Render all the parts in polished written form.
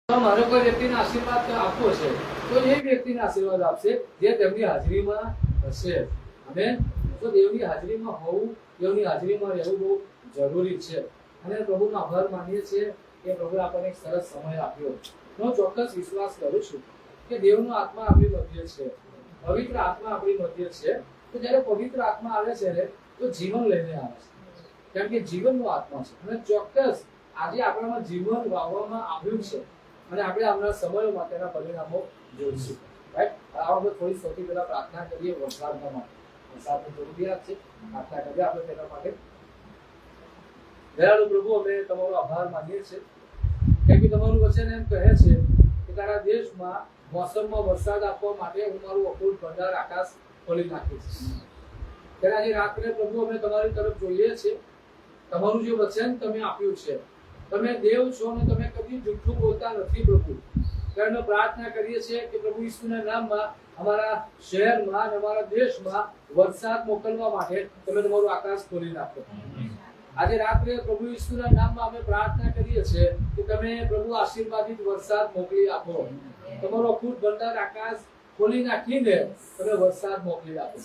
મારો કોઈ વ્યક્તિને આશીર્વાદ આપવો છે તો એ વ્યક્તિને આશીર્વાદ આપશે જે તેમની હાજરીમાં હશે. અને તો દેવની હાજરીમાં હોવું, દેવની હાજરીમાં રહેવું બહુ જરૂરી છે. અને પ્રભુનો આભાર માનીએ છીએ કે પ્રભુએ આપણને એક સરસ સમય આપ્યો. હું ચોક્કસ વિશ્વાસ કરું છું કે દેવનો આત્મા આપણી મધ્ય છે, પવિત્ર આત્મા આપણી મધ્ય છે. તો જ્યારે પવિત્ર આત્મા આવે છે ને તો જીવન લઈને આવે છે, કેમ કે જીવનનો આત્મા છે. અને ચોક્કસ આજે આપણામાં જીવન વાવવામાં આવ્યું છે અને આપણે આવનારા સમયોમાં તેના પરિણામો જોઈશું. રાઈટ? આ વખતે થોડી સૌથી પહેલા પ્રાર્થના કરીએ વરસાદના માટે. વરસાદની જરૂરિયાત છે, પ્રાર્થના કરીએ આપણે તેના માટે. દયાળુ પ્રભુ, અમે તમારો આભાર માનીએ છીએ કેમ કે તમારું વચન એમ કહે છે કે તારા દેશમાં મોસમમાં વરસાદ આપવા માટે હું મારું અકૂટ ભંડાર આકાશ ખોલી નાખીશ. ત્યારે આજે રાત્રે પ્રભુ અમે તમારી તરફ જોઈએ છીએ. તમારું જે વચન તમે આપ્યું છે, તમે દેવ છો અને તમે કદી જૂઠું બોલતા નથી પ્રભુ. ત્યારે પ્રાર્થના કરીએ છીએ કે પ્રભુ ઈસુના નામમાં અમારા શહેરમાં અને અમારા દેશમાં વરસાદ મોકલવા માટે તમે તમારું આકાશ ખોલી નાખો. આજે રાત્રે પ્રભુ ઈસુના નામમાં અમે પ્રાર્થના કરીએ છીએ કે તમે પ્રભુ આશીર્વાદિત વરસાદ મોકલી આપો. તમારો અખૂટ ભંડાર આકાશ ખોલી નાખીને તમે વરસાદ મોકલી આપો.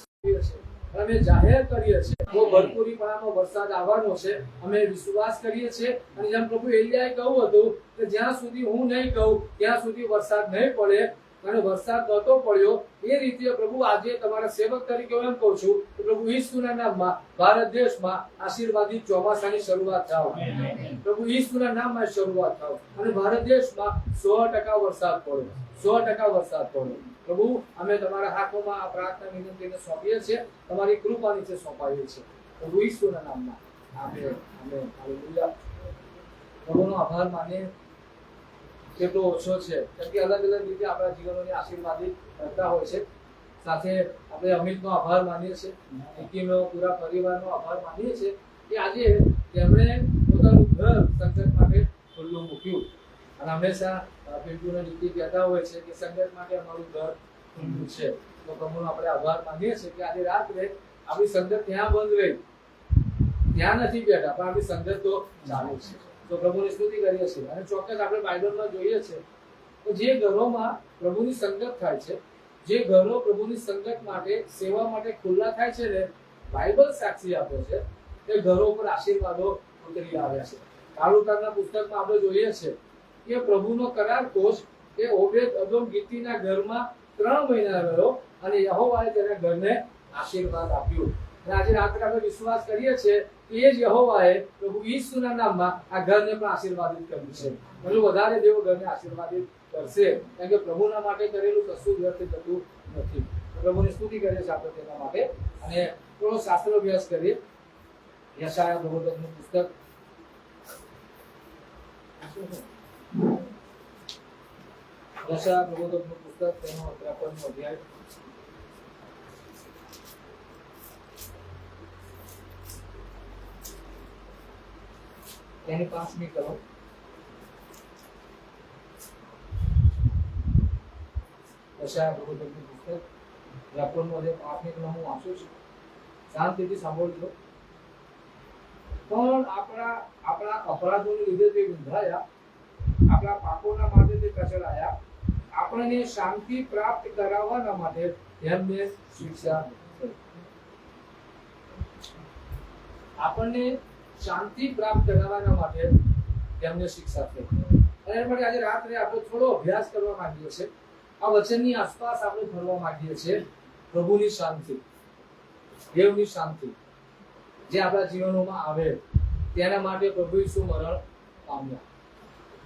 અમે જાહેર કરીએ છીએ બહુ ભરપૂરીપણાનો વરસાદ આવવાનો છે. અમે વિશ્વાસ કરીએ છીએ અને જેમ પ્રભુ એલિયાએ કહ્યું હતું કે જ્યાં સુધી હું નહીં કહું ત્યાં સુધી વરસાદ નહીં પડે, અને વરસાદ નહોતો પડ્યો. એ રીતે પ્રભુ આજે તમારા સેવક તરીકે હું એમ કહું છું કે પ્રભુ ઈસુના નામમાં ભારત દેશમાં આશીર્વાદિત ચોમાસાની શરૂઆત થાવ. પ્રભુ ઈસુના નામમાં શરૂઆત થાવ અને ભારત દેશમાં 100% વરસાદ પડે, 100% વરસાદ પડે. પ્રભુ, અમે તમારા હાથોમાં આ પ્રાર્થના વિનંતીને સોંપીએ છીએ, તમારી કૃપા નીચે સોંપાવીએ છીએ. પ્રભુ ઈસુના નામમાં આમેન, આમેન, હાલેલુયા. પ્રભુનો આભાર માનીએ કેટલો ઓછો છે, કેમ કે અલગ અલગ રીતે આપણા જીવનોની આશીર્વાદિત કરતા હોય છે. સાથે આપણે અમિતનો આભાર માનીએ છીએ, નિકીનો પૂરા પરિવારનો આભાર માનીએ છીએ કે આજે તેમણે પોતાનું ઘર સંકટ માટે ખુલ્લું મૂક્યું. અને હંમેશા પિન્ટુને નીતિ કહેતા હોય છે કે સંગત માટે અમારું ઘર ખુલ્લું છે. તો પ્રભુનો આપણે આભાર માનીએ છીએ કે આજે રાત્રે આપણી સંગત ત્યાં બંધ રહી, ત્યાં નથી બેઠા, પણ આપણી સંગત તો ચાલુ છે. તો પ્રભુની સ્તુતિ કરીએ છીએ. અને ચોક્કસ આપણે બાઇબલમાં જોઈએ છે તો જે ઘરોમાં પ્રભુની સંગત થાય છે, જે ઘરો પ્રભુની સંગત માટે, સેવા માટે ખુલ્લા થાય છે ને, બાઇબલ સાક્ષી આપે છે કે ઘરો ઉપર આશીર્વાદો ઉતરી આવ્યા છે. કાળુકારના પુસ્તકમાં આપણે જોઈએ છે કે પ્રભુનો કરાર કોષ એ ઓબેદ અદોમ ગીતીના ઘરમાં 3 મહિના રહ્યો અને યહોવાએ તેના ઘરને આશીર્વાદ આપ્યું. અને આજે રાત્રે આપણે વિશ્વાસ કરીએ છીએ કે એ જ યહોવાએ પ્રભુ ઈસુના નામમાં આ ઘરને પણ આશીર્વાદિત કર્યું છે. એટલું વધારે દેવ ઘરને આશીર્વાદિત કરશે, કારણ કે પ્રભુના માટે કરેલું કશું વ્યર્થ જતું નથી. પ્રભુની સ્તુતિ કરીએ છીએ આપણે તેના માટે. અને થોડો શાસ્ત્ર અભ્યાસ કરીએ. યશાયા પ્રવચનનું પુસ્તક, યશાયા પ્રવચનનું પુસ્તક, તેનો 53મો અધ્યાય. તેની 5મી કલમ. યશાયા પ્રવચનનું પુસ્તક 53મો અધ્યાય 5મી કલમ હું વાંચું છું. શાંતિથી સાંભળજો. પણ આપણા અપરાધોને લીધે તે વિંધાયા, આપણા પાપોના માટે તે કચડાયા, આપણને શાંતિ પ્રાપ્ત કરાવવાના માટે તેમને શિક્ષા થઈ. આપણને શાંતિ પ્રાપ્ત કરાવવાના માટે તેમને શિક્ષા થઈ. અને એ માટે આજે રાત્રે આપણે થોડો અભ્યાસ કરવા માંગીએ છીએ. આ વચનની આસપાસ આપણે ફરવા માંગીએ છીએ. પ્રભુની શાંતિ, દેવની શાંતિ જે આપણા જીવનોમાં આવે તેના માટે પ્રભુ ઈસુ મરણ પામ્યા.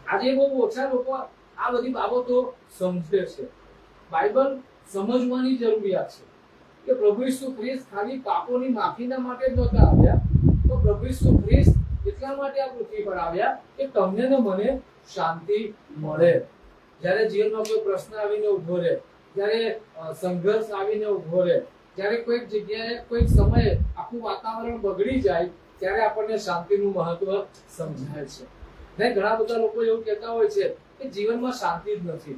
આજે બહુ ઓછા લોકો આ બધી બાબતો સમજે છે. બાઇબલ સમજવાની જરૂરિયાત છે કે પ્રભુ ઈસુ ખ્રિસ્ત ખાલી પાપોની માફીના માટે જ નહોતા આવ્યા, તો પ્રભુ ઈસુ ખ્રિસ્ત એટલા માટે આ પૃથ્વી પર આવ્યા કે તમને ને મને શાંતિ મળે. જ્યારે જીવનમાં કોઈ પ્રશ્ન આવીને ઉભો રહે, જ્યારે સંઘર્ષ આવીને ઉભો રહે, જ્યારે કોઈક જગ્યાએ કોઈક સમયે આખું વાતાવરણ બગડી જાય, ત્યારે આપણને શાંતિનું મહત્વ સમજાય છે. ને ઘણા બધા લોકો એવું કહેતા હોય છે કે જીવનમાં શાંતિ જ નથી.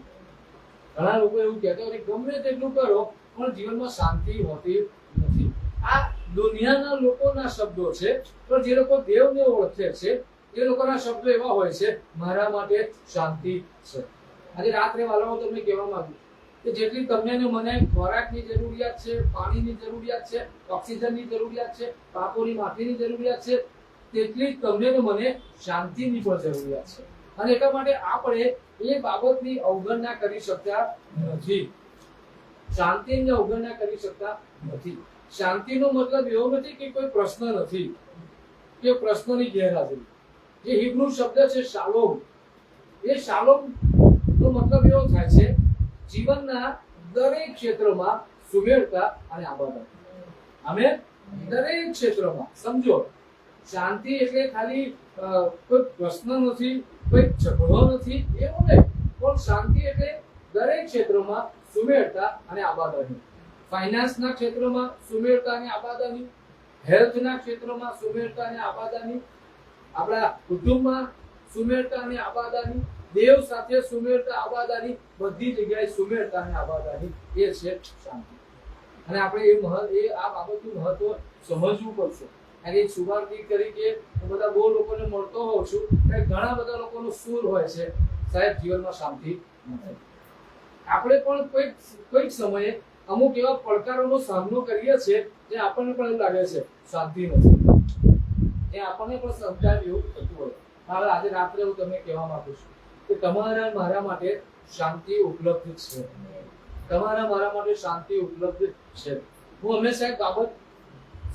ઘણા લોકો એવું કહેતા હોય કે ગમે તેટલું કરો પણ જીવનમાં શાંતિ હોતી નથી. આ દુનિયાના લોકોના શબ્દો છે, પણ જે લોકો દેવને ઓળખે છે એ લોકોના શબ્દો એવા હોય છે, મારા માટે શાંતિ છે. આજે રાત્રે વાલાઓ તમને કહેવા માંગુ કે જેટલી તમને ને મને ખોરાકની જરૂરિયાત છે, પાણીની જરૂરિયાત છે, ઓક્સિજનની જરૂરિયાત છે, પાપોની માફીની જરૂરિયાત છે, તેટલી તમને ને મને શાંતિની પણ જરૂરિયાત છે. અને એટલા માટે આપણે એ બાબતની અવગણના કરી શકતા નથી. શાંતિની અવગણના કરી શકતા નથી. શાંતિનો મતલબ એવો નથી કે કોઈ પ્રશ્ન નથી કે પ્રશ્નની ગેરહાજરી. જે હિબ્રુ શબ્દ છે શાલોમ, એ શાલોમ નો મતલબ એવો થાય છે જીવનના દરેક ક્ષેત્રમાં સુમેળતા અને આબાદ. અમે દરેક ક્ષેત્રમાં સમજો, શાંતિ એટલે ખાલી કોઈ પ્રશ્ન નથી, કોઈ ઝઘડો નથી, એવું નહીં. પણ શાંતિ એટલે દરેક ક્ષેત્રમાં સુમેળતા અને આબાદાની. ફાઇનાન્સના ક્ષેત્રમાં સુમેળતા અને આબાદાની, હેલ્થના ક્ષેત્રમાં સુમેળતા અને આબાદાની, આપણા કુટુંબમાં સુમેળતા અને આબાદાની, દેવ સાથે સુમેળતા આબાદાની, બધી જગ્યાએ સુમેળતા અને આબાદાની. એ છે શાંતિ. અને આપણે આ બાબતનું મહત્વ સમજવું પડશે. અને એક સુવાર્તિક તરીકે હું બધા બહુ લોકોને મળતો હોઉં છું કે ઘણા બધા લોકોનો સૂર હોય છે, સાહેબ જીવનમાં શાંતિ નથી. આપણે પણ કોઈક સમયે અમુક એવા પડકારોનો સામનો કરીએ છીએ જે આપણને પણ એવું લાગે છે શાંતિ નથી, જે આપણને પણ સમજાય એવું થતું હોય. હવે આજે રાત્રે હું તમને કહેવા માંગુ છું કે તમારા મારા માટે શાંતિ ઉપલબ્ધ છે. તમારા મારા માટે શાંતિ ઉપલબ્ધ છે. હું હંમેશા એક બાબત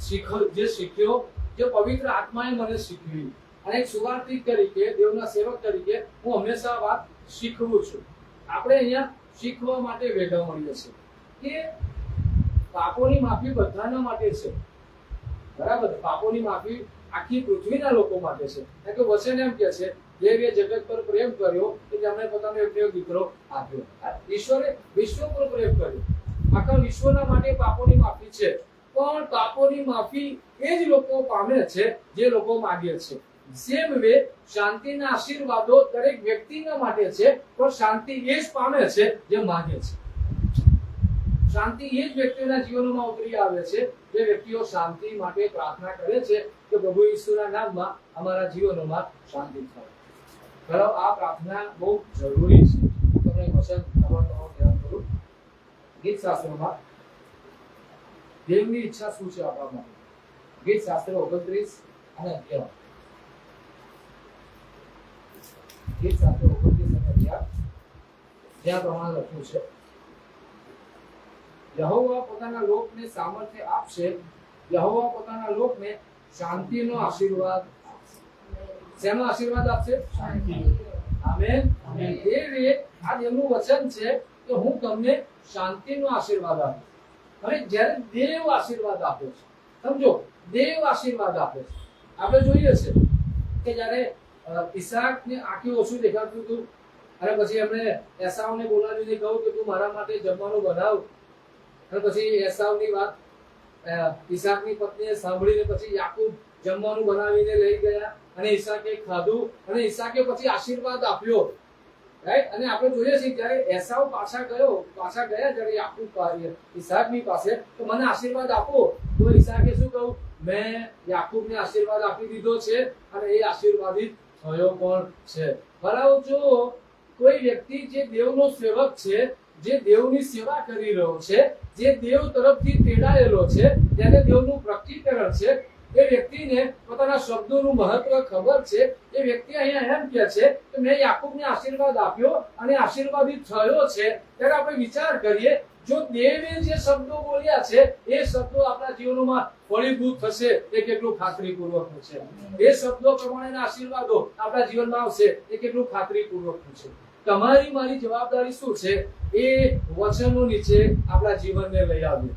શીખ્યો જે પવિત્ર આત્માએ મને શીખવી, અને એક સુવાર્તિક તરીકે, દેવના સેવક તરીકે હું હંમેશા વાત શીખવું છું. આપણે અહીંયા શીખવા માટે ભેગા મળીએ છીએ કે પાપોની માફી બધાના માટે છે, બરાબર? પાપોની માફી આખી પૃથ્વીના લોકો માટે છે. કારણ કે વચન એમ કે છે, દેવે જગત પર પ્રેમ કર્યો કે તેમણે પોતાનો એકનો દીકરો આપ્યો. ઈશ્વરે વિશ્વ પર પ્રેમ કર્યો. આખા વિશ્વના માટે પાપોની માફી છે. પણ પાપોની માફી એ જ લોકો પામે છે જે લોકો માગે છે. સેમ વે શાંતિના આશીર્વાદો દરેક વ્યક્તિના માટે છે, પણ શાંતિ એ જ પામે છે જે માગે છે. શાંતિ એ જ વ્યક્તિઓના જીવનમાં ઉતરી આવે છે જે વ્યક્તિઓ શાંતિ માટે પ્રાર્થના કરે છે કે પ્રભુ ઈસુના નામમાં અમારા જીવનોમાં શાંતિ થાય. ખરો આ પ્રાર્થના બહુ જરૂરી છે. તમને વચન ધ્યાન કરું. ગીત શાસ્ત્રોમાં દેવની ઈચ્છા શું છે આપણા માટે? ગીત શાસ્ત્ર 29 અને 11. ગીત શાસ્ત્ર 29 અને 11 જ્યાં પ્રમાણે લખ્યું છે, યહોવા પોતાના લોકને સામર્થ્ય આપશે, યહોવા પોતાના લોકને શાંતિનો આશીર્વાદ આપશે. શેનો આશીર્વાદ આપશે? શાંતિ. આમેન. દેવે આ દેવનું વચન છે કે હું તમને શાંતિનો આશીર્વાદ આપું. હવે જ્યારે દેવ આશીર્વાદ આપે છે, સમજો, દેવ આશીર્વાદ આપે છે. આપણે જોઈએ છે કે જ્યારે ઈસાકને આંખે ઓછું દેખાતું હતું અને પછી એમણે એસાવને બોલાવીને કહ્યું કે તું મારા માટે જમવાનું બનાવ. અને પછી એસાવની વાત ઈસાકની પત્નીએ સાંભળીને પછી યાકૂબ જમવાનું બનાવીને લઈ ગયા અને ઈસાકે ખાધું અને ઈસાકે પછી આશીર્વાદ આપ્યો. રાઈટ? અને આપણે જોઈએ છીએ જ્યારે એસાવ પાછા ગયા જ્યારે યાકૂબ ઈસાકની પાસે, તો મને આશીર્વાદ આપો. તો ઈસાકે શું કહ્યું? મેં યાકૂબને આશીર્વાદ આપી દીધો છે અને એ આશીર્વાદિત થયો પણ છે. બરાબર? જો કોઈ વ્યક્તિ જે દેવનો સેવક છે, જે દેવની સેવા કરી રહ્યો છે, જે દેવ તરફથી તેડાયેલો છે, જેને દેવનું પ્રકટીકરણ છે, એ વ્યક્તિને પોતાના શબ્દોનું મહત્વ ખબર છે. એ વ્યક્તિ અહીંયા એમ કહે છે કે મેં યાકૂબને આશીર્વાદ આપ્યો અને આશીર્વાદિત થયો છે. ત્યારે આપણે વિચાર કરીએ, જો દેવે જે શબ્દો બોલ્યા છે એ શબ્દો આપણા જીવનમાં ફળીભૂત થશે એ કેટલું ખાતરીપૂર્વકનું છે. એ શબ્દો પ્રમાણેના આશીર્વાદો આપણા જીવનમાં આવશે એ કેટલું ખાતરીપૂર્વકનું છે. તમારી મારી જવાબદારી શું છે? એ વચનો નીચે આપણા જીવનને લઈ આવીએ.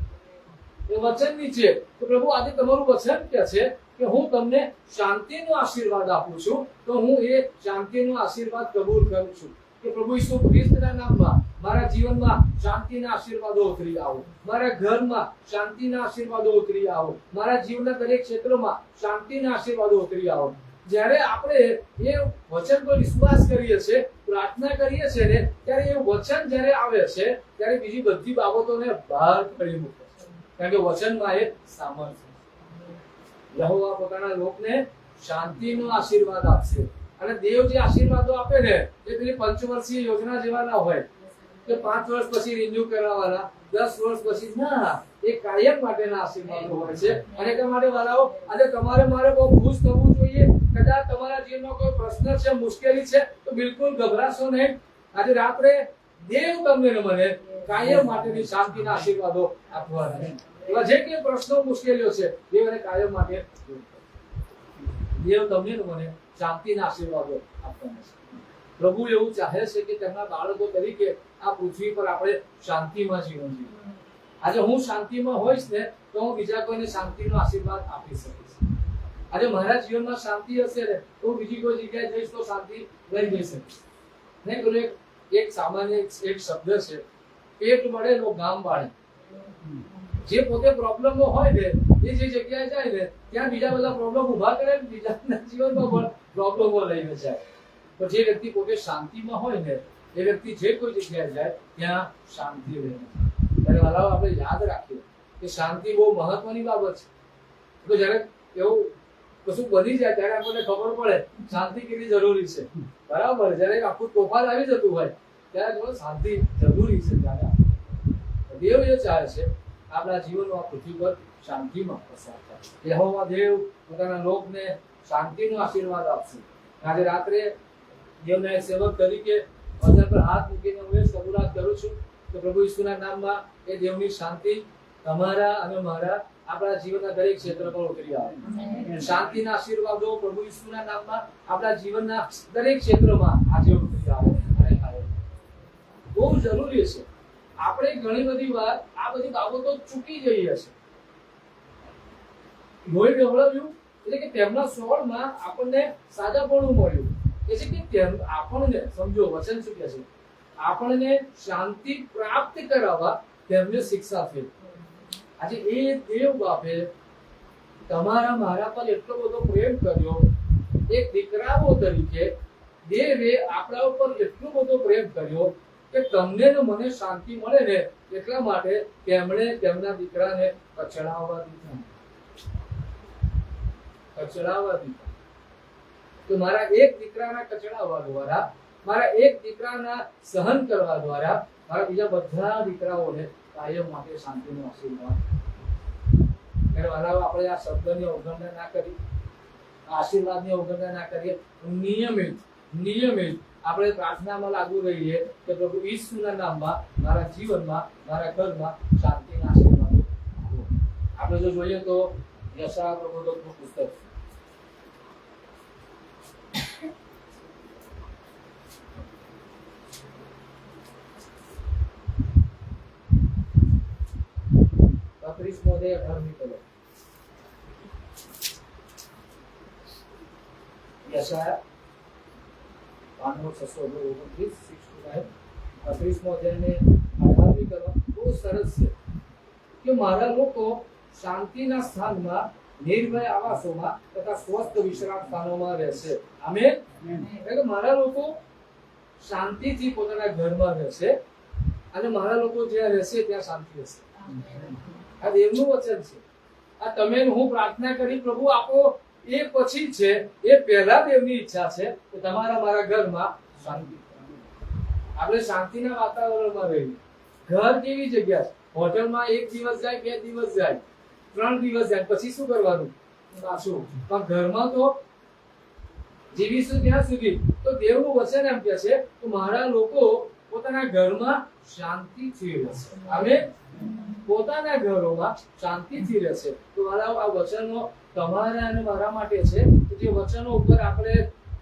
એ વચન નીચે તો પ્રભુ આજે તમારું વચન કે છે કે હું તમને શાંતિનો આશીર્વાદ આપું છું, તો હું એ શાંતિનો આશીર્વાદ કબૂલ કરું છું કે પ્રભુ ઈસુ ખ્રિસ્તના નામમાં મારા જીવનમાં શાંતિના આશીર્વાદો ઉતરી આવો, મારા ઘરમાં શાંતિના આશીર્વાદો ઉતરી આવો, મારા જીવનના દરેક ક્ષેત્રમાં શાંતિના આશીર્વાદો ઉતરી આવો. જ્યારે આપણે એ વચન પર વિશ્વાસ કરીએ છીએ, પ્રાર્થના કરીએ છીએ ને, ત્યારે એ વચન જ્યારે આવે છે ત્યારે બીજી બધી બાબતોને બહાર કરી મૂકે છે. કારણ કે વચનમાં એ સામર્થ્ય છે. યહોવા પોતાના લોકને શાંતિનો આશીર્વાદ આપશે. અને દેવ જે આશીર્વાદો આપે ને એ પેલી પંચવર્ષીય યોજના જેવા ના હોય કે 5 વર્ષ પછી રિન્યુ કરાવવાના, 10 વર્ષ પછી ના. એ કાયમ માટેના આશીર્વાદો હોય છે. અને એટલા માટે વાલાઓ, આજે તમારે મારે બહુ ખુશ થવું જોઈએ. કદાચ તમારા જીવનમાં કોઈ પ્રશ્ન છે, મુશ્કેલી છે, તો બિલકુલ ગભરાશો નહીં. આજે રાત્રે દેવ તમને મને કાયમ માટેની શાંતિના આશીર્વાદો આપવાના. એવા જે કંઈ પ્રશ્નો, મુશ્કેલીઓ છે, દેવ એને કાયમ માટે દેવ તમને મને શાંતિના આશીર્વાદો આપવાના છે. પ્રભુ એવું ચાહે છે કે તેમના બાળકો તરીકે આ પૃથ્વી પર આપણે શાંતિમાં જીવન જીવીએ. આજે હું શાંતિમાં હોઈશ ને તો હું બીજા કોઈને શાંતિનો આશીર્વાદ આપી શકીશ. આજે મારા જીવનમાં શાંતિ હશે ને તો હું બીજી કોઈ જગ્યાએ જઈશ તો શાંતિ લઈ જઈ શકીશ. નહીં પેલું એક સામાન્ય એક શબ્દ છે, પેટ મળે નો ગામ વાળે. જે પોતે પ્રોબ્લેમો હોય ને એ જે જગ્યાએ જાય ને ત્યાં બીજા બધા પ્રોબ્લેમ ઉભા કરે, બીજાના જીવનમાં પણ પ્રોબ્લેમો લઈને જાય. પણ જે વ્યક્તિ પોતે શાંતિમાં હોય ને એ વ્યક્તિ જે કોઈ જગ્યાએ જાય ત્યાં શાંતિ રહે. ત્યારે વાલાઓ, આપણે યાદ રાખીએ કે શાંતિ બહુ મહત્વની બાબત છે. તો જ્યારે એવું કશું બની જાય ત્યારે આપણને ખબર પડે શાંતિ કેટલી જરૂરી છે. બરાબર, જ્યારે આખું તોફાન આવી જતું હોય ત્યારે શાંતિ જરૂરી છે. ત્યારે દેવ એ ચાહે છે આપણા જીવનમાં પૃથ્વી પર શાંતિમાં પસાર થાય. યહોવા દેવ પોતાના લોકને શાંતિનો આશીર્વાદ આપશે. આજે રાત્રે દેવના એક સેવક તરીકે વચન પર હાથ મૂકીને હું એ કબૂલાત કરું છું કે પ્રભુ ઈસુના નામમાં એ દેવની શાંતિ તમારા અને મારા આપણા જીવનના દરેક ક્ષેત્ર પર ઉતરી આવે. શાંતિના આશીર્વાદો પ્રભુ ઈસુના નામમાં આપણા જીવનના દરેક ક્ષેત્રમાં આજે ઉતરી આવે. બહુ જરૂરી છે. આપણે ઘણી બધી વાર આ બધી બાબતો ચૂકી જઈએ છીએ. લોહી ડહોળવ્યું એટલે કે તેમના સોળમાં આપણને સાજાપણું મળ્યું. એ છે કે આપણને સમજો વચન શું કહે છે, આપણને શાંતિ પ્રાપ્ત કરાવવા તેમને શિક્ષા થઈ. આજે એ દેવ બાપે તમારા મારા પર એટલો બધો પ્રેમ કર્યો. એક દીકરાઓ તરીકે દેવે આપણા ઉપર એટલો બધો પ્રેમ કર્યો કે તમને ને મને શાંતિ મળે ને એટલા માટે તેમણે તેમના દીકરાને કચડાવવા દીધા. તો મારા એક દીકરાના કચડાવવા દ્વારા, મારા એક દીકરાના સહન કરવા દ્વારા મારા બીજા બધા દીકરાઓને કાયમ માટે શાંતિનો આશીર્વાદ. આપણે આ શબ્દની અવગણના ના કરી, આશીર્વાદની અવગણના ના કરીએ. નિયમિત આપણે પ્રાર્થનામાં લાગુ રહીએ કે પ્રભુ ઈસુના નામમાં મારા જીવનમાં, મારા ઘરમાં શાંતિના આશીર્વાદો. આપણે જો જોઈએ તો યશાયા પ્રબોધકનું પુસ્તક યશાયા 6:29 બહુ સરસ છે કે મારા લોકો શાંતિના સ્થાનમાં, નિર્ભય આવાસોમાં તથા સ્વસ્થ વિશ્રામ સ્થાનોમાં રહેશે. આમેન. એટલે મારા લોકો શાંતિથી પોતાના ઘરમાં રહેશે અને મારા લોકો જ્યાં રહેશે ત્યાં શાંતિ રહેશે. આ દેવનું વચન છે. આ તમે હું પ્રાર્થના કરી પ્રભુ આપો એ પછી છે, એ પહેલા દેવની ઈચ્છા છે કે તમારા મારા ઘરમાં શાંતિ. આપણે શાંતિના વાતાવરણમાં રહીએ. ઘર કેવી જગ્યા છે? હોટલમાં 1 દિવસ જાય, 2 દિવસ જાય, 3 દિવસ જાય, પછી શું કરવાનું? પાછું. પણ ઘરમાં તો જીવીશું ત્યાં સુધી. તો દેવનું વચન એમ કહે છે કે મારા લોકો પોતાના ઘરમાં શાંતિથી રહેશે. આમેન. પોતાના ઘરોમાં શાંતિથી રહેશે. તો મારા આ વચનો તમારા અને મારા માટે છે. જે વચનો ઉપર આપણે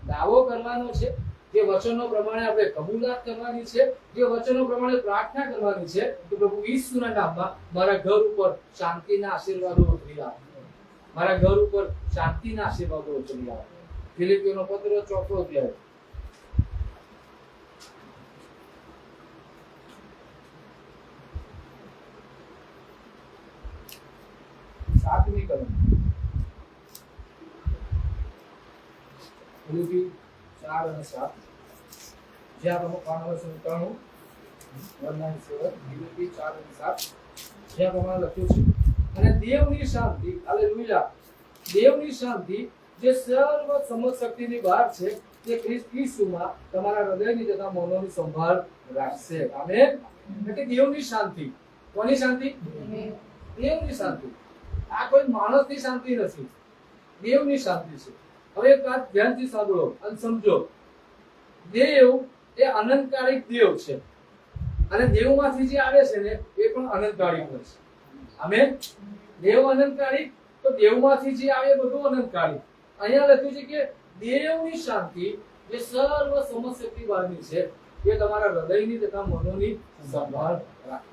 દાવો કરવાનો છે, જે વચનો પ્રમાણે આપણે કબૂલાત કરવાની છે, જે વચનો પ્રમાણે પ્રાર્થના કરવાની છે કે પ્રભુ ઈસુના નામમાં મારા ઘર ઉપર શાંતિના આશીર્વાદો ઉતરી આવે. મારા ઘર ઉપર શાંતિના આશીર્વાદો ઉતરી આવે. ફિલિપીઓનો પત્ર 4 અધ્યાય 7મી કલમ. ફિલિપી 4 અને 7 જ્યાં પ્રમુખ પાનવર 93 197 ફિલિપી 4 અને 7 જ્યાં પ્રમાણે લખ્યું છે, અને દેવની શાંતિ, હાલેલુયા, દેવની શાંતિ જે સર્વ સમજ શક્તિની બહાર છે તે ખ્રિસ્ત ઈસુમાં તમારા હૃદયની તથા મનોની સંભાળ રાખશે. આમેન. એટલે દેવની શાંતિ. કોની શાંતિ? દેવની શાંતિ. આ કોઈ માણસની શાંતિ નથી, દેવની શાંતિ છે. હવે એક વાત ધ્યાનથી સાંભળો અને સમજો. દેવ એ અનંતકાલિક દેવ છે અને દેવમાંથી જે આવે છે ને એ પણ અનંતકાલિક છે. આમેન. દેવ અનંતકાલિક, તો દેવમાંથી જે આવે બધું અનંતકાલિક. અહીંયા લખ્યું છે કે દેવની શાંતિ જે સર્વ સમજ શક્તિ બહારની છે એ તમારા હૃદયની તથા મનોની સંભાળ રાખે.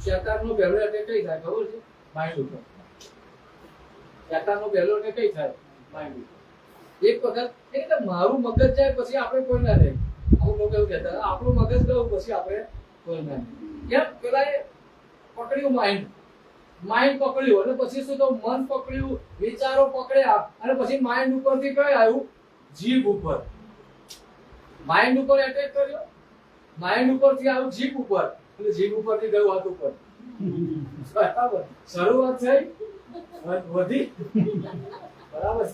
શેતાનનો પહેલો એટેક કઈ થાય ખબર છે? માઇન્ડ ઉપર. શેતાનનો પહેલો એટેક કઈ થાય? માઇન્ડ ઉપર. એક વખત એટલે મારું મગજ જાય પછી આપણે કોઈ ના રહે. અમુક લોકો એવું કહેતા આપણું મગજ ગયું પછી આપણે કોઈ ના રહે. કેમ? પેલા એ પકડ્યું માઇન્ડ પકડ્યું અને પછી શું તો મન પકડ્યું, વિચારો પકડ્યા અને પછી માઇન્ડ ઉપરથી કઈ આવ્યું? જીભ ઉપર. માઇન્ડ ઉપર એટેક કર્યો, માઇન્ડ ઉપરથી આવ્યું જીભ ઉપર અને જીભ ઉપરથી ગયું હાથ ઉપર. બરાબર. શરૂઆત થઈ વધી બરાબર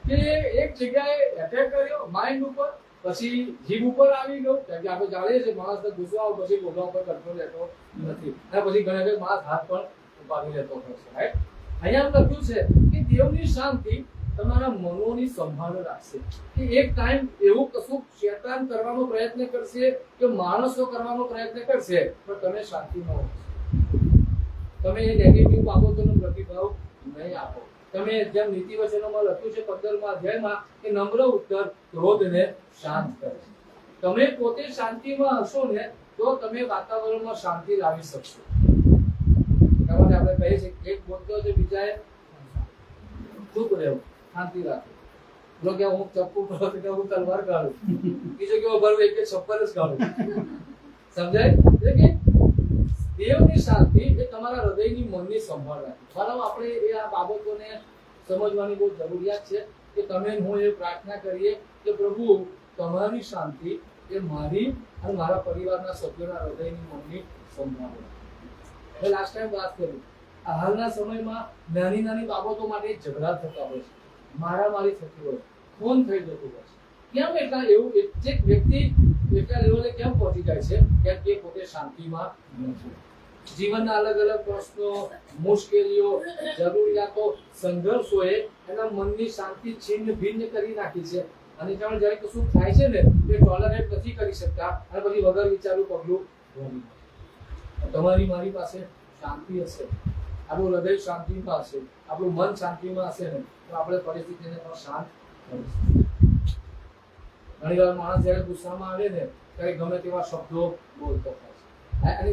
કે એક જગ્યાએ એટેક કર્યો માઇન્ડ ઉપર, પછી જીભ ઉપર આવી ગયો. કારણ કે આપણે જાણીએ છીએ માણસને ગુસ્સો આવે પછી બોલવા ઉપર કંટ્રોલ રહેતો નથી અને પછી ઘણા ઘણા માણસ હાથ પણ ઉપાડી લેતો હોય છે. રાઈટ. અહીંયા લખ્યું છે કે દેવની શાંતિ તમારા મનોની સંભાળ રાખશે. કે એક ટાઈમ એવું કશું શેતાન કરવાનો પ્રયત્ન કરશે કે માણસો કરવાનો પ્રયત્ન કરશે પણ તમે શાંતિમાં હો. તમે એ નેગેટિવ બાબતોનો પ્રતિભાવ નહીં આપો. તમે જેમ નીતિ વચનોમાં લખ્યું છે 15મા અધ્યાયમાં કે નમ્ર ઉત્તર ક્રોધને શાંત કરે. તમે પોતે શાંતિમાં હશો ને તો તમે વાતાવરણમાં શાંતિ લાવી શકશો. કારણ આપણે કહીએ છીએ એક બોલતો છે બીજાએ ચૂપ રહેવું, શાંતિ રાખો. લોકો કે હું ચપ્પુ કરો કે હું તલવાર કાઢું, બીજો કેવો ભરવું એક છપ્પર જ કાઢું. સમજાય? એટલે કે દેવની શાંતિ એ તમારા હૃદયની મનની સંભાળ રાખે. બરાબર. આપણે એ આ બાબતોને સમજવાની બહુ જરૂરિયાત છે કે તમે હું એ પ્રાર્થના કરીએ કે પ્રભુ તમારી શાંતિ એ મારી અને મારા પરિવારના સભ્યોના હૃદયની મનની સંભાળ રાખે. હવે લાસ્ટ ટાઈમ વાત કરી, આ હાલના સમયમાં નાની નાની બાબતો માટે ઝઘડા થતા હોય છે, મારામારી થતી હોય, ફોન થઈ જતું હોય છે. કેમ એટલા એવું એક વ્યક્તિ એટલા લેવલે કેમ પહોંચી જાય છે કેમ કે પોતે શાંતિમાં નથી. જીવનના અલગ અલગ પ્રશ્નો, મુશ્કેલીઓ, જરૂરિયાતો, સંઘર્ષોએ એના મનની શાંતિ છિન્ન ભિન્ન કરી નાખી છે અને જ્યારે કશું થાય છે ને તે ટોલરેટ નથી કરી શકતા અને પછી વગર વિચારું પગલું ભરી. તમારી મારી પાસે શાંતિ હશે, આપણું હૃદય શાંતિમાં હશે, આપણું મન શાંતિમાં હશે ને તો આપણે પરિસ્થિતિને પણ શાંત કરીશું. ઘણી વાર માણસ જ્યારે ગુસ્સામાં આવે ને ત્યારે ગમે તેવા શબ્દો બોલતો હોય છે અને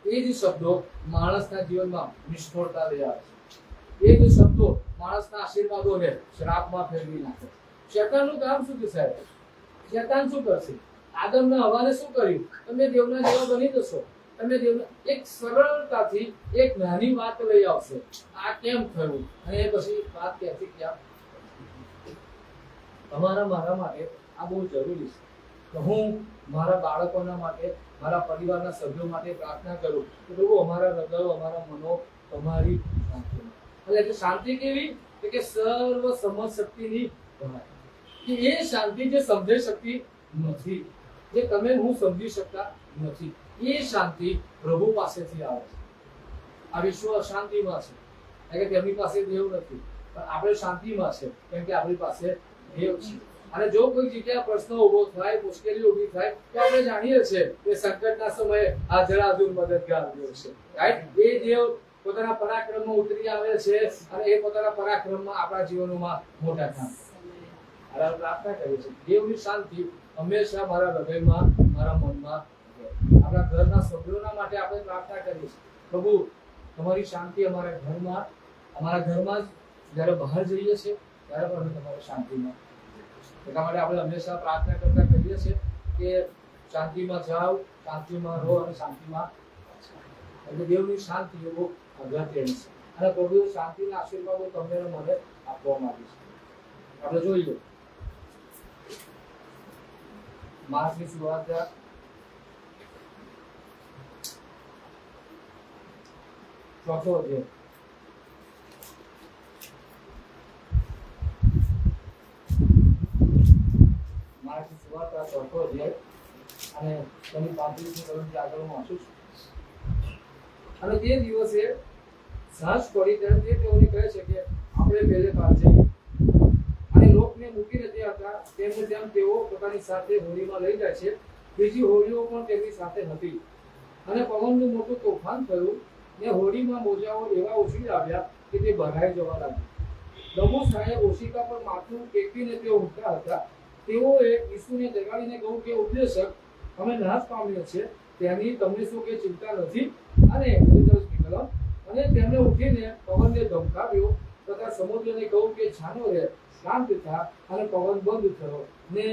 એ જ શબ્દો માણસના જીવનમાં નિષ્ફળતા લઈ આવે છે. એ જ શબ્દો માણસના આશીર્વાદોને શ્રાપમાં ફેરવી નાખે છે. શેતાનનું કામ શું છે સાહેબ? શેતાન શું કરશે? આદમના હવાને શું કર્યું? તમે દેવના જેવા બની જશો. તમે દેવના એક સરળતાથી એક નાની વાત લઈ આવશે, આ કેમ થયું અને એ પછી વાત ક્યાંથી ક્યાં. તમારા મારા માટે આ બહુ જરૂરી છે. હું મારા બાળકોના માટે, મારા પરિવારના સભ્યો માટે પ્રાર્થના કરું કે પ્રભુ અમારા હૃદયો, અમારા મનો તમારી શાંતિમાં. એટલે શાંતિ કેવી? કે સર્વ સમજ શક્તિની કે એ શાંતિ જે સમજી શકતી નથી, જે તમે હું સમજી શકતા નથી, એ શાંતિ પ્રભુ પાસેથી આવે છે. આ વિશ્વ અશાંતિમાં છે કારણ કે તેમની પાસે દેવ નથી, પણ આપણે શાંતિમાં છે કેમ કે આપણી પાસે દેવ છે. અને જો કોઈ જગ્યાએ પ્રશ્ન ઉભો થાય, મુશ્કેલી ઊભી થાય તો આપણે જાણીએ છીએ કે સંકટના સમયે હાજર મદદગાર દેવ છે. રાઈટ. એ દેવ પોતાના પરાક્રમમાં ઉતરી આવે છે અને એ પોતાના પરાક્રમમાં આપણા જીવનોમાં મોટા કામ કરે. પ્રાર્થના કરીએ છીએ દેવની શાંતિ હંમેશા મારા હૃદયમાં, મારા મનમાં, આપણા ઘરના સભ્યોના માટે આપણે પ્રાર્થના કરીએ છીએ પ્રભુ તમારી શાંતિ અમારા ઘરમાં જ, જ્યારે બહાર જઈએ છીએ ત્યારે પણ અમે તમારી શાંતિમાં. એટલા માટે આપણે હંમેશા પ્રાર્થના કરતા કહીએ છીએ કે શાંતિમાં જાઓ, શાંતિમાં રહો અને શાંતિમાં. એટલે દેવની શાંતિ એ બહુ અગત્યની છે અને પ્રભુ શાંતિના આશીર્વાદો તમને મને આપવામાં આવી છે. આપણે જોઈએ માર્કની સુવાર્તા 4 અધ્યાય વાર્તા 4થો અધ્યાય અને તેની 35મી કલમથી આગળ હું વાંચું છું. અને તે દિવસે સાંજ પડી ત્યારે તે તેઓને કહે છે કે આપણે પહેલે પાર જઈએ. અને લોકને મૂકીને તે હતા તેમને તેમ તેઓ પોતાની સાથે હોડીમાં લઈ જાય છે. બીજી હોડીઓ પણ તેમની સાથે હતી. અને પવનનું મોટું તોફાન થયું ને હોડીમાં મોજાઓ એવા ઉછળી આવ્યા કે તે ભરાઈ જવા લાગી. લબુસાએ ઓશિકા પર માથું ટેકવીને તેઓ ઊઠતા હતા. તેઓએ ઈસુને જગાડીને કહ્યું કે ઉપદેશક, અમે નાશ પામ્યા છે, તેની તમને શું કે ચિંતા નથી? અને તેમણે ઉઠીને પવનને ધમકાવ્યો તથા સમુદ્રને કહ્યું કે જાનો રહે, શાંત થા. અને પવન બંધ થયો ને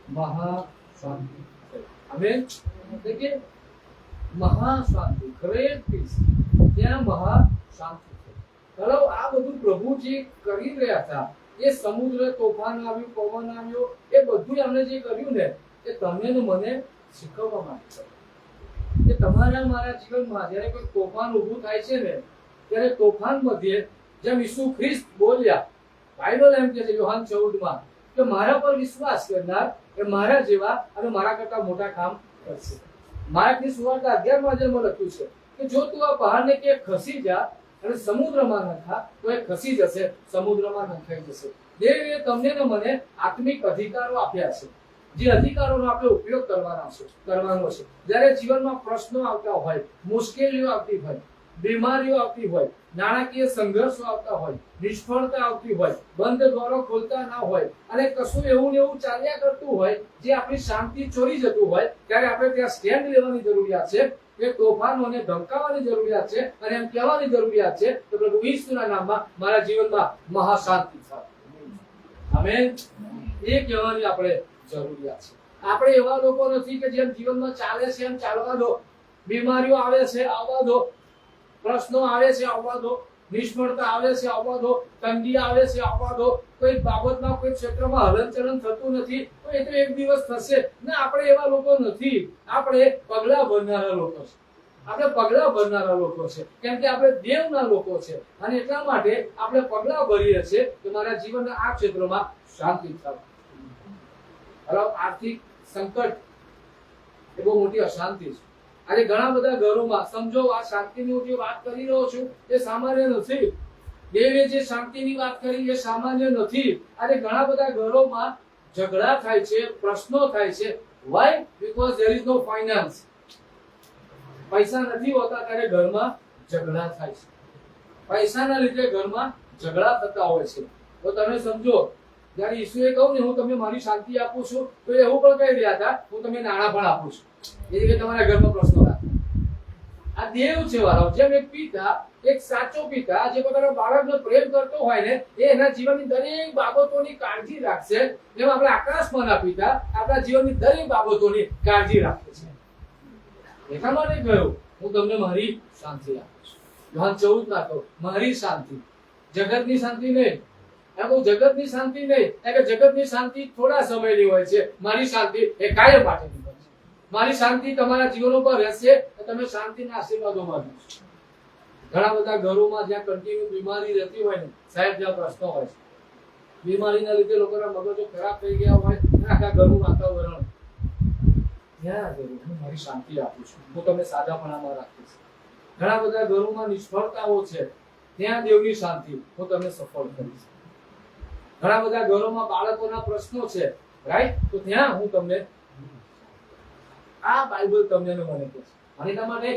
મહા શાંતિ થઈ. આમેન. એટલે કે મહા શાંતિ, ગ્રેટ પીસ, ત્યાં મહા શાંતિ થઈ. ચાલો, આ બધું પ્રભુ જે કરી રહ્યા હતા, એ સમુદ્ર, તોફાન આવ્યું, પવન આવ્યો, એ બધું એમણે જે કર્યું ને, એ તમને ને મને શીખવવા માટે કે તમારા મારા જીવનમાં જ્યારે કોઈ તોફાન ઊભું થાય છે ને, ત્યારે તોફાન મધ્યે જેમ ઈસુ ખ્રિસ્ત બોલ્યા, બાઇબલ એમ કહે છે યોહાન 14 કે મારા પર વિશ્વાસ કરનાર એ મારા જેવા અને મારા કરતા મોટા કામ કરશે. માર્કની સુવાર્તા 11 અધ્યાયમાં લખ્યું છે કે જો તું આ પહાડને કે ખસી જા અને સમુદ્રમાં નખા તો એ ખસી જશે, સમુદ્રમાં નખાઈ જશે. દેવે તમને ને મને આત્મિક અધિકારો આપ્યા છે, જે અધિકારોનો આપણે ઉપયોગ કરવાનો છે. જ્યારે જીવનમાં પ્રશ્નો આવતા હોય, મુશ્કેલીઓ આવતી હોય, બીમારીઓ આવતી હોય, નાણાકીય સંઘર્ષો આવતા હોય, નિષ્ફળતા આવતી હોય, બંધ દ્વારો ખોલતા ના હોય અને કશું એવું ને એવું ચાલ્યા કરતું હોય જે આપણી શાંતિ ચોરી જતું હોય, ત્યારે આપણે ત્યાં સ્ટેન્ડ લેવાની જરૂરિયાત છે. એ તોફાનોને ધમકાવવાની જરૂરિયાત છે અને એમ કહેવાની જરૂરિયાત છે કે પ્રભુ ઈસુના નામમાં મારા જીવનમાં મહા શાંતિ થાય. આમેન. એ કહેવાની આપણે જરૂરિયાત છે. આપણે એવા લોકો નથી કે જેમ જીવનમાં ચાલે છે એમ ચાલવા દો, બીમારીઓ આવે છે આવવા દો, પ્રશ્નો આવે છે આવવા દો, નિષ્ફળતા આવે છે આવવા દો, તંગી આવે છે આવવા દો, કોઈ બાબતમાં કોઈ ક્ષેત્રમાં હલનચલન થતું નથી તો એ તો એક દિવસ થશે ને. આપણે એવા લોકો નથી. આપણે પગલા ભરનારા લોકો છે. આપણે પગલા ભરનારા લોકો છે, કેમ કે આપણે દેવના લોકો છે અને એટલા માટે આપણે પગલા ભરીએ છીએ કે મારા જીવનના આ ક્ષેત્રમાં શાંતિ થાય. આર્થિક સંકટ એ બહુ મોટી અશાંતિ છે. આજે ઘણા બધા ઘરોમાં સમજો આ શાંતિની હું જે વાત કરી રહ્યો છું એ સામાન્ય નથી. દેવે જે શાંતિની વાત કરી એ સામાન્ય નથી. આજે ઘણા બધા ઘરોમાં ઝઘડા થાય છે, પ્રશ્નો થાય છે. Why? Because there is no finance. પૈસા નથી હોતા ત્યારે ઘરમાં ઝઘડા થાય છે. પૈસાના લીધે ઘરમાં ઝઘડા થતા હોય છે. તો તમે સમજો, જ્યારે ઈસુએ કહ્યું ને હું તમને મારી શાંતિ આપું છું, તો એવું પણ કહી રહ્યા હતા હું તમને નાણાં પણ આપું છું. એ રીતે તમારા ઘરમાં પ્રશ્નો રાખો. આ દેવ છે વાળો. જેમ એક પિતા, એક સાચો પિતા જે પોતાના બાળકને પ્રેમ કરતો હોય ને, એ એના જીવનની દરેક બાબતોની કાળજી રાખશે. જેમ આપણે આકાશમાંના પિતા આપણા જીવનની દરેક બાબતોની કાળજી રાખે છે. એટલા માટે કહ્યું હું તમને મારી શાંતિ આપું છું. યોહાન 14 કહું મારી શાંતિ, જગતની શાંતિ નહીં. જગતની શાંતિ નહીં, કે જગતની શાંતિ થોડા સમયની હોય છે. મારી શાંતિ એ કાયમ માટેની હોય છે. મારી શાંતિ તમારા જીવન ઉપર રહેશે, તમે શાંતિના આશીર્વાદો માગો. ઘણા બધા ઘરોમાં જ્યાં કન્ટિન્યુ બીમારી રહેતી હોય ને સાહેબ, જ્યાં પ્રશ્નો હોય છે, બીમારીના લીધે લોકોના મગજો ખરાબ થઈ ગયા હોય, આખા ઘરનું વાતાવરણ, ત્યાં હું મારી શાંતિ આપું છું, હું તમને સાદાપણામાં રાખીશ. ઘણા બધા ઘરોમાં નિષ્ફળતાઓ છે, ત્યાં દેવની શાંતિ હું તમને સફળ કરીશ. ઘણા બધા ઘરોમાં બાળકોના પ્રશ્નો છે, રાઈટ, તો ત્યાં હું તમને આ બાઇબલ તમને મને કહે છે. અને એટલા માટે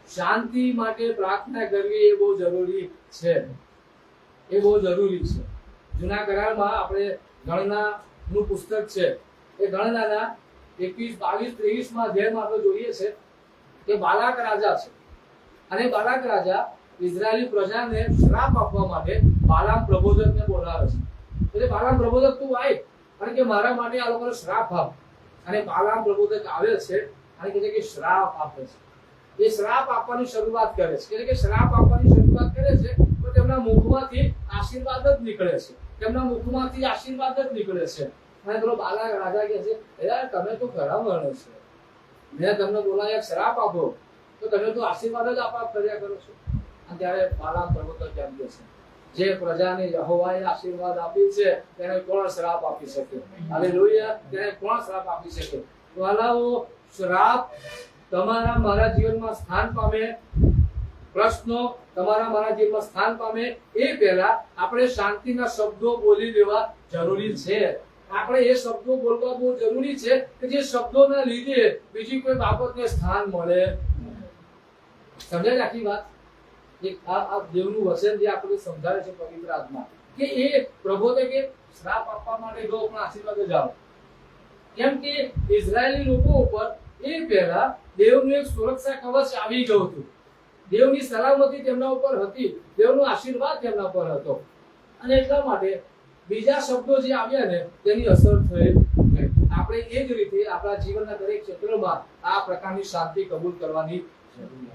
શાંતિ માટે પ્રાર્થના કરવી એ બહુ જરૂરી છે. એ બહુ જરૂરી છે. જૂના કરારમાં આપણે ગણનાનું પુસ્તક છે, એ ગણનાના 21, 22, 23 અધ્યાયમાં આપણે જોઈએ છે કે બાલાક રાજા છે અને બાલાક રાજા ઇઝરાયેલી પ્રજાને શ્રાપ આપવા માટે બાલામ પ્રબોધકને બોલાવે છે. એટલે બાલામ પ્રબોધક તું આય અને કે મારા માટે આ લોકોને શ્રાપ આપ. અને બાલામ પ્રબોધક આવે છે અને કહે છે કે શ્રાપ આપે છે. એ શ્રાપ આપવાની શરૂઆત કરે છે. એટલે કે શ્રાપ આપવાની શરૂઆત કરે છે તો તેમના મુખમાંથી આશીર્વાદ જ નીકળે છે. તેમના મુખમાંથી આશીર્વાદ જ નીકળે છે. અને પેલો બાલાક રાજા કહે છે યાર તમે તો ખરા માણસ છો, મેં તમને બોલાયા શ્રાપ આપો તો તમે તો આશીર્વાદ જ આપ કર્યા કરો છો. અને ત્યારે બાલામ પ્રબોધક એમ કહે છે જે પ્રજાને યહોવાએ આશીર્વાદ આપી છે તેને કોણ શ્રાપ આપી શકે? હાલેલુયા. તેને કોણ શ્રાપ આપી શકે? વાલાઓ, શ્રાપ તમારા મારા જીવનમાં સ્થાન પામે, પ્રશ્નો તમારા મારા જીવનમાં સ્થાન પામે એ પહેલા આપણે શાંતિના શબ્દો બોલી લેવા જરૂરી છે. આપણે એ શબ્દો બોલવા બહુ જરૂરી છે કે જે શબ્દોના લીધે બીજી કોઈ બાબતને સ્થાન મળે. સમજાય આખી વાત? આ દેવનું વચન જે આપણે સમજાવે છે પવિત્ર આત્મા, કે એ પ્રભુ કે શ્રાપ આપવા માટે જો પણ આશીર્વાદ જાઓ. કેમ કે ઇઝરાયેલી લોકો ઉપર એ પહેલા દેવનું એક સુરક્ષા કવચ આવી ગયું હતું. દેવની સલામતી તેમના ઉપર હતી, દેવનો આશીર્વાદ તેમના પર હતો, અને એટલા માટે બીજા શબ્દો જે આવ્યા ને તેની અસર થઈ નહીં. આપણે એ જ રીતે આપણા જીવનના દરેક ક્ષેત્રોમાં આ પ્રકારની શાંતિ કબૂલ કરવાની જરૂર છે.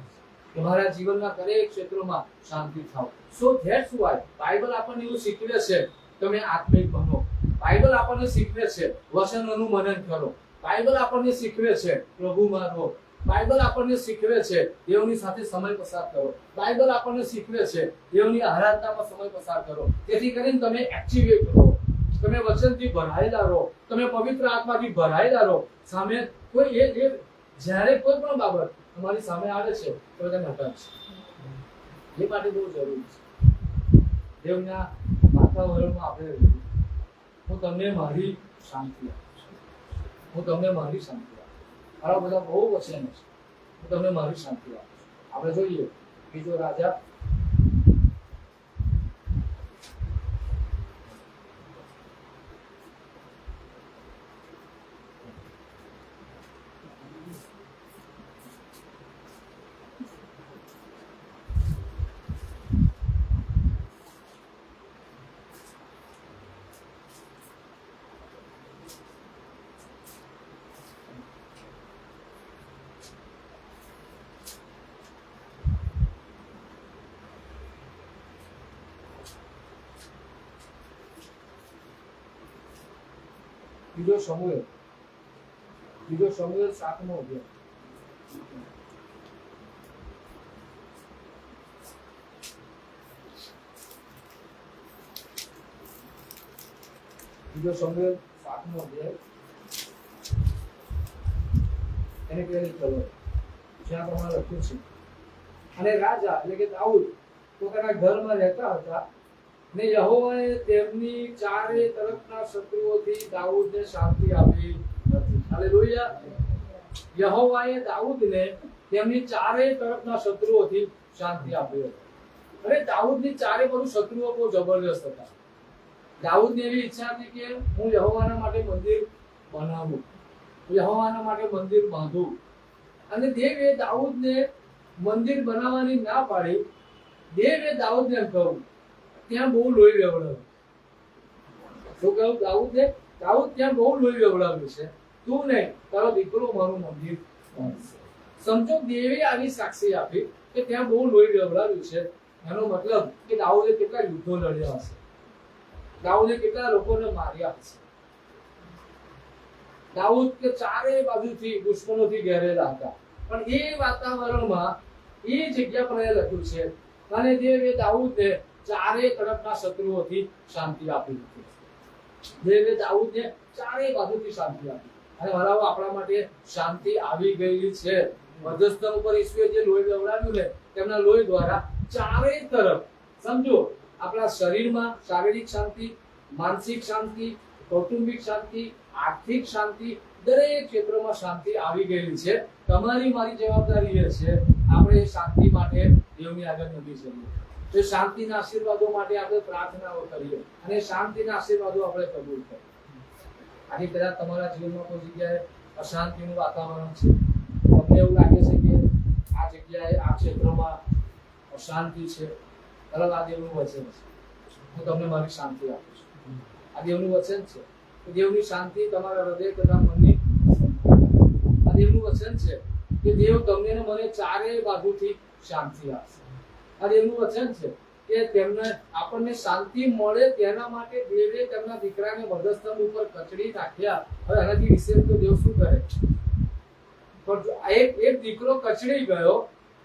તમારા જીવનના દરેક ક્ષેત્રોમાં શાંતિ થાવ. સો ધેટ્સ વાય બાઇબલ આપણને એવું શીખવે છે તમે આત્મિક બનો. બાઇબલ આપણને શીખવે છે વચનોનું મનન કરો. બાઇબલ આપણને શીખવે છે પ્રભુમાં રહો. બાઇબલ આપણને શીખવે છે દેવની સાથે સમય પસાર કરો. બાઇબલ આપણને શીખવે છે દેવની આરાધનામાં સમય પસાર કરો. તેથી કરીને તમે એક્ટિવેટ રહો, તમે વચનથી ભરાયેલા રહો, તમે પવિત્ર આત્માથી ભરાયેલા રહો. સામે કોઈ એ જ્યારે કોઈ પણ બાબત તમારી સામે આવે છે તો તેને હટાવશે. એ માટે બહુ જરૂરી છે દેવના વાતાવરણમાં આપણે રહેવું. હું તમને મારી શાંતિ આપું છું. હું તમને મારી શાંતિ આપું. મારા બધા બહુ વચન છે. હું તમને મારી શાંતિ આપું છું. આપણે જોઈએ બીજો રાજા બીજો સમુએલ 7મો અધ્યાય. બીજો સમુએલ 7મો અધ્યાય એને કહેલી ચલો જ્યાં પ્રમાણે લખ્યું છે, અને રાજા એટલે કે દાઉદ પોતાના ઘરમાં રહેતા હતા, ને યહોવાએ તેમની ચારે તરફના શત્રુઓથી દાઉદને શાંતિ આપી નથી. હાલેલુયા. યહોવાએ દાઉદને તેમની ચારે તરફના શત્રુઓથી શાંતિ આપી હતી. અને દાઉદની ચારે બાજુ શત્રુઓ બહુ જબરજસ્ત હતા. દાઉદની એવી ઈચ્છા હતી કે હું યહોવાના માટે મંદિર બનાવું, યહોવાના માટે મંદિર બાંધું. અને દેવે દાઉદને મંદિર બનાવવાની ના પાડી. દેવે દાઉદને એમ કહ્યું ત્યાં બહુ લોહી વેવડાવ્યું. શું કહ્યું દાઉદને? દાઉદ ત્યાં બહુ લોહી વેવડાવ્યું છે, તું નહીં તારો દીકરો મારું મંદિર બાંધશે. સમજો દેવે આવી સાક્ષી આપી કે ત્યાં બહુ લોહી વેવડાવ્યું છે. એનો મતલબ કે દાઉદે કેટલા યુદ્ધો લડ્યા હશે, દાઉદે કેટલા લોકોને માર્યા હશે. દાઉદ કે ચારે બાજુથી દુશ્મનોથી ઘેરેલા હતા, પણ એ વાતાવરણમાં એ જગ્યા પર લખ્યું છે, અને દેવે દાઉદને ચારે તરફના શત્રુઓથી શાંતિ આપી હતી. દેવે દાઉદને ચારે બાજુથી શાંતિ આપી. અને વરાવો આપણા માટે શાંતિ આવી ગયેલી છે. મધ્યસ્થ ઉપર ઈશ્વરે જે લોહી વેવડાવ્યું ને તેમના લોહી દ્વારા ચારે તરફ સમજો આપણા શરીરમાં શારીરિક શાંતિ, માનસિક શાંતિ, કૌટુંબિક શાંતિ, આર્થિક શાંતિ, દરેક ક્ષેત્રમાં શાંતિ આવી ગયેલી છે. તમારી મારી જવાબદારી એ છે આપણે શાંતિ માટે દેવની આગળ નમી જઈએ. તો શાંતિના આશીર્વાદો માટે આપણે પ્રાર્થનાઓ કરીએ અને શાંતિના આશીર્વાદો આપણે કબૂલ કરીએ. આજે કદાચ તમારા જીવનમાં કોઈ જગ્યાએ અશાંતિનું વાતાવરણ છે, તમને એવું લાગે છે કે આ જગ્યાએ આ ક્ષેત્રમાં અશાંતિ છે, તરત આ દેવનું વચન છે, હું તમને મારી શાંતિ આપું છું. આ દેવનું વચન છે કે દેવની શાંતિ તમારા હૃદય તથા મનની. આ દેવનું વચન છે કે દેવ તમને ને મને ચારે બાજુથી શાંતિ આપશે. આ દેવનું વચન છે કે તેમને આપણને શાંતિ મળે તેના માટે દેવે તેમના દીકરાને વધસ્તંભ ઉપર કચડી નાખ્યા. હવે આનાથી વિશે તો દેવ શું કરે? પણ એક દીકરો કચડી ગયો,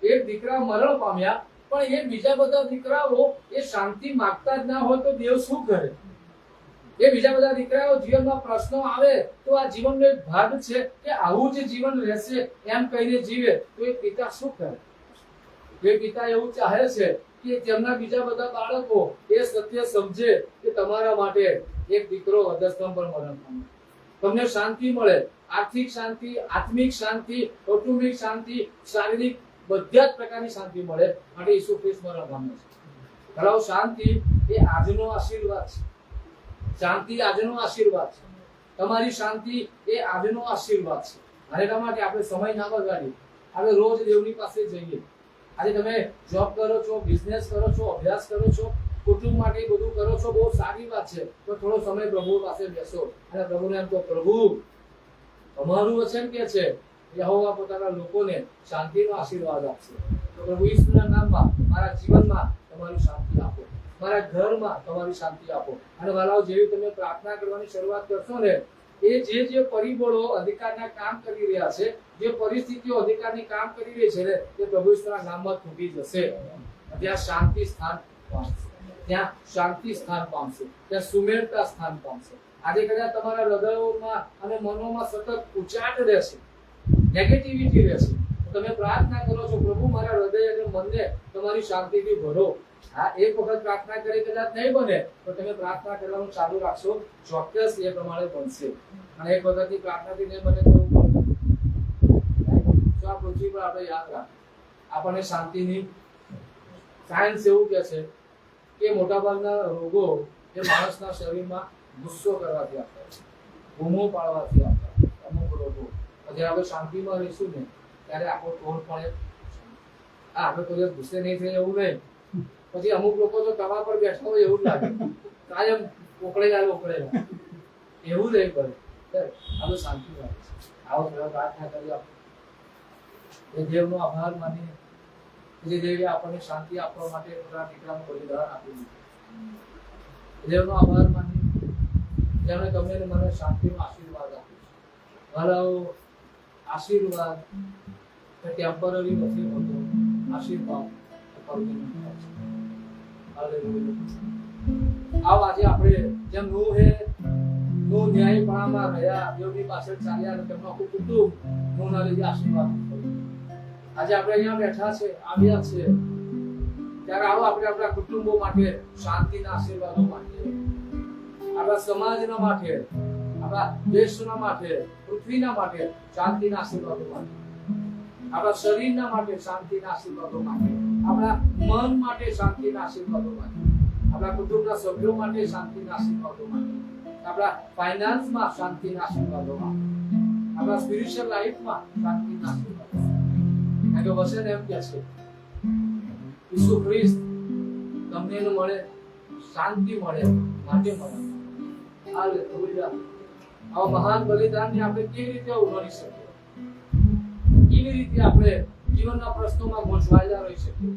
એક દીકરા મરણ પામ્યા, પણ એ બીજા બધા દીકરાઓ એ શાંતિ માંગતા જ ના હોય તો દેવ શું કરે? એ બીજા બધા દીકરાઓ જીવનમાં પ્રશ્નો આવે તો આ જીવનનો એક ભાગ છે કે આવું જ જીવન રહેશે એમ કહીને જીવે તો એ પિતા શું કરે? એ પિતા એવું ચાહે છે કે તેમના બીજા બધા બાળકો એ સત્ય સમજે કે તમારા માટે એક દીકરો અધસ્તંભ પર મરણ પામે, તમને શાંતિ મળે, આર્થિક શાંતિ, આત્મિક શાંતિ, કૌટુંબિક શાંતિ, શારીરિક બધા જ પ્રકારની શાંતિ મળે માટે ઈસુ ખ્રિસ્ત મરણ પામે છે. ભલાઓ શાંતિ એ આજનો આશીર્વાદ છે. શાંતિ આજનો આશીર્વાદ છે. તમારી શાંતિ એ આજનો આશીર્વાદ છે. અને એટલા માટે આપણે સમય ના બગાડીએ, આપણે રોજ દેવની પાસે જઈએ. આજે તમે જોબ કરો છો, બિઝનેસ કરો છો, અભ્યાસ કરો છો, કુટુંબ માટે બધું કરો છો, બહુ સારી વાત છે. તો થોડો સમય પ્રભુ પાસે બેસો અને પ્રભુને એમ કહો, પ્રભુ તમારું વચન કે છે યહોવા પોતાના લોકોને શાંતિનો આશીર્વાદ આપશે. તો પ્રભુ ઈસુના નામમાં મારા જીવનમાં તમારી શાંતિ આપો, મારા ઘરમાં તમારી શાંતિ આપો. અને વાલાઓ, જેવી તમે પ્રાર્થના કરવાની શરૂઆત કરશો ને, એ જે પરિબળો અધિકારના કામ કરી રહ્યા છે, જે પરિસ્થિતિઓ અધિકારની કામ કરી રહી છે ને, એ પ્રભુ ઈસુના નામમાં તૂટી જશે. ત્યાં શાંતિ સ્થાન પામશે, ત્યાં શાંતિ સ્થાન પામશે, ત્યાં સુમેળતા સ્થાન પામશે. આજે કદાચ તમારા હૃદયોમાં અને મનોમાં સતત ઉચાટ રહેશે, નેગેટિવિટી રહેશે, તમે પ્રાર્થના કરો છો, પ્રભુ મારા હૃદય અને મનને તમારી શાંતિથી ભરો. હા, એક વખત પ્રાર્થના કરી કદાચ નહીં બને તો તમે પ્રાર્થના કરવાનું ચાલુ રાખશો, ચોક્કસ એ પ્રમાણે બનશે. અને એક વખતની પ્રાર્થનાથી નહીં બને તો આ પૃથ્વી પર આપણે યાદ રાખ, આપણને શાંતિની સાયન્સ એવું કહે છે કે મોટાભાગના રોગો એ માણસના શરીરમાં ગુસ્સો કરવાથી આવતા, બૂમો પાડવાથી આવતા અમુક રોગો. જ્યારે આપણે શાંતિમાં રહીશું ને ત્યારે આપણો ટોન પણ આપણે કોઈ ગુસ્સે નહીં થાય એવું નહીં. પછી અમુક લોકો તો તવા પર બેઠા હોય એવું લાગે, કાયમ ઉકળેલા એવું નહીં કરે. આપણે શાંતિમાં રહીશું. આવો થોડા પ્રાર્થના કરી આપણે એ દેવનો આભાર માનીએ જે દેવે આપણને શાંતિ આપવા માટે પોતાના દીકરાનું બલિદાન આપ્યું. દેવનો આભાર માનીએ જેમણે તમને મને શાંતિનો આશીર્વાદ આપ્યો. ભલાઓ, આશીર્વાદ ટેમ્પરરી નથી હોતો, આશીર્વાદ પરમેનન્ટ છે. હાલેલુયા. આવ આજે આપણે જેમ નૂહ ન્યાયપણામાં રહ્યા, દેવની પાછળ ચાલ્યા અને તેમનું આખું કુટુંબ નૂહના લીધે આશીર્વાદ થયું. આજે આપણે અહીંયા બેઠા છે, આવ્યા છે, ત્યારે આવો આપણે આપણા કુટુંબો માટે શાંતિના આશીર્વાદો માંગીએ. આપણા સમાજના માટે, આપણા દેશના માટે, પૃથ્વીના માટે શાંતિના આશીર્વાદો માંગીએ. આપણા શરીરના માટે શાંતિના આશીર્વાદો માંગીએ. આપણા મન માટે શાંતિના આશીર્વાદો માંગીએ. આપણા કુટુંબના સભ્યો માટે શાંતિના આશીર્વાદો માંગીએ. આપણા ફાઇનાન્સમાં શાંતિના આશીર્વાદો માંગીએ. આપણા સ્પિરિચ્યુઅલ લાઈફમાં શાંતિના આશીર્વાદો. કારણ કે વચન એમ કહે છે ઈસુ ખ્રિસ્ત તમને મળે, શાંતિ મળે માટે મળે. હાલેલુયા. આ મહાન બલિદાનને આપણે કેવી રીતે ઉભરી શકીએ? કેવી રીતે આપણે જીવનના પ્રશ્નોમાં ગૂંચવાયેલા રહી શકીએ?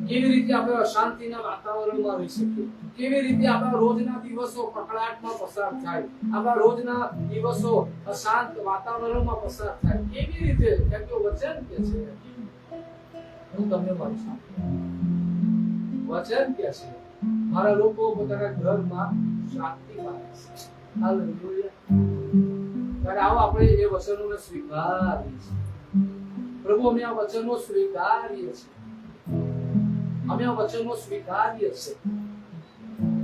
કેવી રીતે આપણે અશાંતિના વાતાવરણમાં રહી શકીએ? કેવી રીતે આપણા રોજના દિવસો કકળાટમાં પસાર થાય, આપણા રોજના દિવસો અશાંત વાતાવરણમાં પસાર થાય? કેવી રીતે? કેમ કે વચન કે છે હું તમને મારી શાંતિ. વચન કે છે મારા લોકો પોતાના ઘરમાં શાંતિ પામે છે. હાલેલુયા. ત્યારે આવો આપણે એ વચનોને સ્વીકારીએ છીએ. પ્રભુ, અમે આ વચનો સ્વીકારીએ છીએ. અમે આ વચનો સ્વીકારીએ છીએ.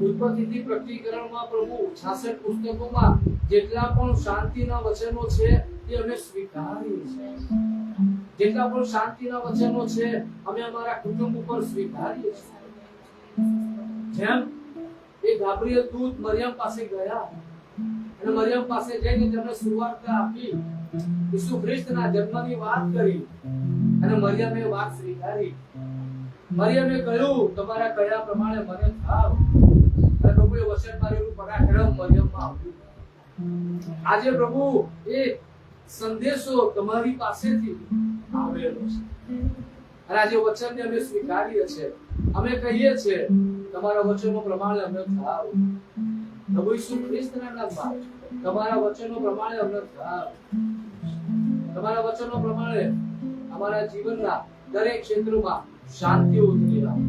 ઉત્પત્તિથી પ્રકટીકરણમાં પ્રભુ 66 પુસ્તકોમાં જેટલા પણ શાંતિના વચનો છે તે અમે સ્વીકારીએ છીએ. જેટલા પણ શાંતિના વચનો છે અમે અમારા કુટુંબ ઉપર સ્વીકારીએ છીએ. જેમ એ ગાબ્રિએલ દૂત મરિયમ પાસે ગયા અને મરિયમ પાસે જઈને તેમને સુવાર્તા આપી, ઈસુ ખ્રિસ્તના જન્મની વાત કરી અને મરિયમે વાત સ્વીકારી. મરિયમે કહ્યું તમારા કયા પ્રમાણે મને થાવ. અને પ્રભુએ વચન મારેલું પરાક્રમ મરિયમમાં આવ્યું. આજે પ્રભુ એ સંદેશો તમારી પાસેથી આવેલો છે અને આજે વચનને અમે સ્વીકારીએ છીએ. અમે કહીએ છીએ તમારા વચનો પ્રમાણે અમે થાવ. પ્રભુ ઈસુ ખ્રિસ્તના નામમાં તમારા વચનો પ્રમાણે અમે થાવ. તમારા વચનો પ્રમાણે અમારા જીવનના દરેક ક્ષેત્રમાં શાંતિ ઉતરી આવે.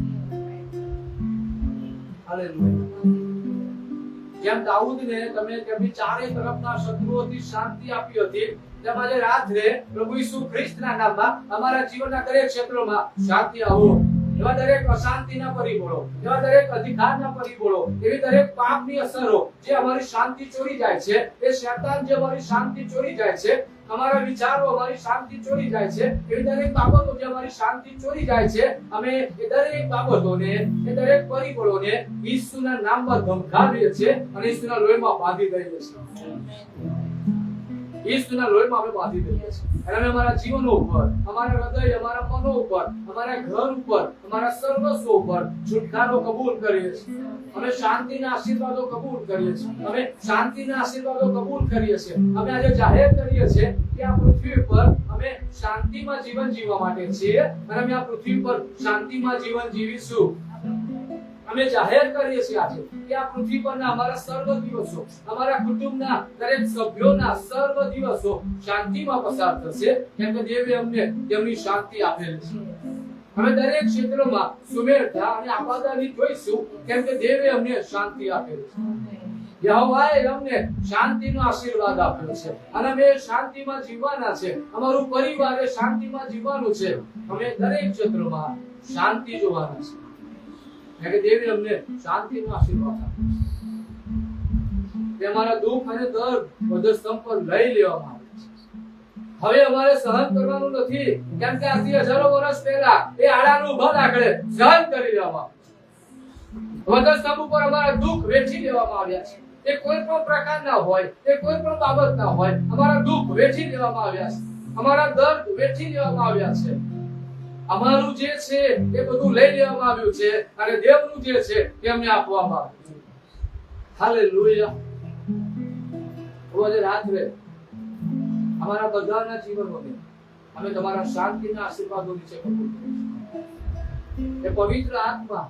હાલેલુયા. જેમ દાઉદને તમે તેમની ચારે તરફના શત્રુઓથી શાંતિ આપી હતી, તેમ આજે રાત્રે પ્રભુ ઈસુ ખ્રિસ્તના નામમાં અમારા જીવનના દરેક ક્ષેત્રોમાં શાંતિ આવો. એવા દરેક અશાંતિના પરિબળો, એવા દરેક અધિકારના પરિબળો, એવી દરેક પાપની અસરો જે અમારી શાંતિ ચોરી જાય છે, એ શૈતાન જે અમારી શાંતિ ચોરી જાય છે, અમારા વિચારો અમારી શાંતિ ચોરી જાય છે, એવી દરેક બાબતો જે અમારી શાંતિ ચોરી જાય છે, અમે એ દરેક બાબતોને, એ દરેક પરિબળોને ઈસુના નામમાં ધમકાવીએ છીએ અને ઈસુના લોહીમાં બાંધી દઈએ છીએ. ઈસુના લોહીમાં અમે બાંધી દઈએ છીએ અને અમે અમારા જીવનો ઉપર, અમારા હૃદય, અમારા મનો ઉપર, અમારા ઘર ઉપર, અમારા સર્વસ્વ ઉપર છુટકારો કબૂલ કરીએ છીએ. અમે શાંતિના આશીર્વાદો કબૂલ કરીએ છીએ. અમે શાંતિના આશીર્વાદો કબૂલ કરીએ છીએ. અમે આજે જાહેર કરીએ છીએ કે આ પૃથ્વી પર અમે શાંતિમાં જીવન જીવવા માટે છીએ અને અમે આ પૃથ્વી પર શાંતિમાં જીવન જીવીશું. અમે જાહેર કરીએ છીએ આજે કે આ પૃથ્વી પરના અમારા સર્વ દિવસો, અમારા કુટુંબના દરેક સભ્યોના સર્વ દિવસો શાંતિમાં પસાર થશે, કેમ કે દેવે અમને તેમની શાંતિ આપેલી છે. અમે દરેક ક્ષેત્રમાં સુમેળતા અને આબાદાની જોઈશું, કેમ કે દેવે અમને શાંતિ આપેલી છે. યહોવાએ અમને શાંતિનો આશીર્વાદ આપ્યો છે અને અમે શાંતિમાં જીવવાના છે. અમારું પરિવારે શાંતિમાં જીવવાનું છે. અમે દરેક ક્ષેત્રમાં શાંતિ જોવાના છે. કે દેવે અમને શાંતિનો આશીર્વાદ આપ્યો છે. અમારા દુઃખ અને દર્દ બધા સ્તંભ પર લઈ લેવામાં આવે છે. હવે અમારે સહન કરવાનું નથી, કેમ કે આજથી હજારો વર્ષ પહેલા એ આડાનું ઉભા આંકડે સહન કરી લેવામાં બધા સ્તંભ ઉપર અમારા દુઃખ વેઠી લેવામાં આવ્યા છે. એ કોઈ પણ પ્રકારના હોય, એ કોઈ પણ બાબતના હોય, અમારા દુઃખ વેઠી લેવામાં આવ્યા છે. અમારા દર્દ વેઠી લેવામાં આવ્યા છે. અમારું જે છે એ બધું લઈ લેવામાં આવ્યું છે અને દેવનું જે છે તે અમને આપવામાં આવ્યું છે. હાલેલુયા. આજે રાત્રે અમારા બધાના જીવનોને અમે તમારા શાંતિના આશીર્વાદો નીચે કબૂલ કરીશું. એ પવિત્ર આત્મા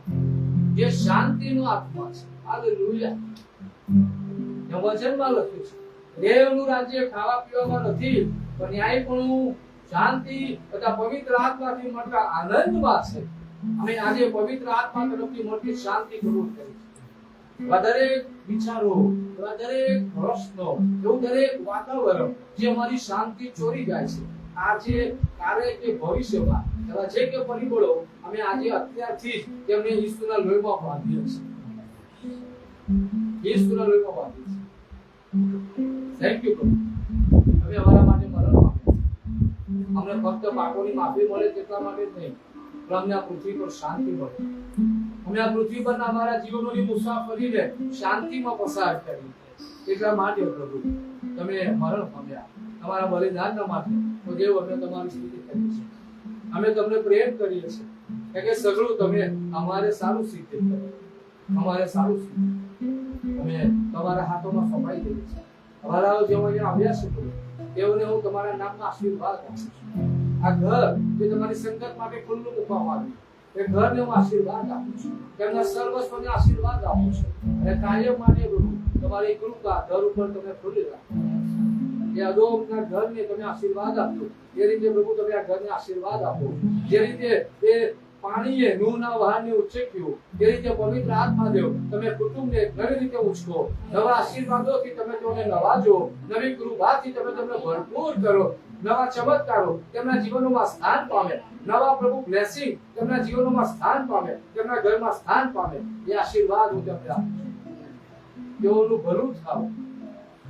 જે શાંતિનો આત્મા છે. હાલેલુયા. એ વચનમાં લખ્યું છે, દેવનું રાજ્ય ખાવા પીવામાં નથી, પણ ન્યાયપણું, શાંતિ તથા પવિત્ર આત્માથી મળતા આનંદમાં છે. અમે આજે પવિત્ર આત્મા તરફથી મળતી શાંતિ કબૂલ કરી છે. દરેક વિચારો, દરેક પ્રશ્નો, એવું દરેક વાતાવરણ જે અમારી શાંતિ ચોરી જાય છે, આજે કાલે કે ભવિષ્યમાં એવા જે કે પરિબળો અમે આજે અત્યારથી જ તેમને ઈસુના લોહીમાં બાંધીએ છીએ. ઈસુના લોહીમાં બાંધીએ છીએ. થેન્ક યુ પ્રભુ. હવે અમારા માટે મરણ અમને ફક્ત પાપોની માફી મળે તેટલા માટે જ નહીં, પણ અમને આ પૃથ્વી પર શાંતિ મળે. અમે આ પૃથ્વી પરના અમારા જીવનોની મુસાફરીને શાંતિમાં પસાર કરી એટલા માટે પ્રભુ તમે મરણ પામ્યા. તમારા બલિદાનના માટે તો દેવ અમે તમારી સ્તુતિ કરીએ છીએ. અમે તમને પ્રેમ કરીએ છીએ કે સગળું તમે અમારે સારું સિદ્ધ કરો, અમારે સારું સિદ્ધ. અમે તમારા હાથોમાં સોંપાઈ દઈએ છીએ. અમારા જેઓ અહીંયા આવ્યા છે તેઓને હું તમારા નામમાં આશીર્વાદ આપું છું. આ ઘર જે તમારી સંગત માટે ખુલ્લું મૂકવામાં આવ્યું, એ ઘરને હું આશીર્વાદ આપું છું. તેમના સર્વસ્વને આશીર્વાદ આપું છું અને કાયમ માટે પ્રભુ તમારી કૃપા ઘર ઉપર તમે ખુલ્લી રાખો. જે અદોમના ઘરને તમે આશીર્વાદ આપ્યો, એ રીતે પ્રભુ તમે આ ઘરને આશીર્વાદ આપો. જે રીતે એ પાણીએ નૂહના વહાણને ઉચક્યું, એ રીતે પવિત્ર આત્મા દેવ તમે કુટુંબને નવી રીતે ઉચકો. નવા આશીર્વાદોથી તમે તેઓને નવાજો, નવી કૃપાથી તમે તેમને ભરપૂર કરો. નવા ચમત્કારો તેમના જીવનોમાં સ્થાન પામે. નવા પ્રભુ બ્લેસિંગ તેમના જીવનોમાં સ્થાન પામે, તેમના ઘરમાં સ્થાન પામે. એ આશીર્વાદ હું તમને આપું છું. તેઓનું ભલું થાવ,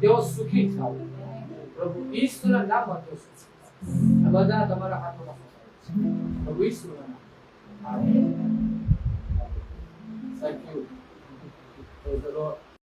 તેઓ સુખી થાવ. પ્રભુ ઈશ્વરના નામમાં તેઓ સુખી. બધા તમારા હાથોમાં છે. પ્રભુ ઈશ્વરના નામ. Thank you. Praise the Lord.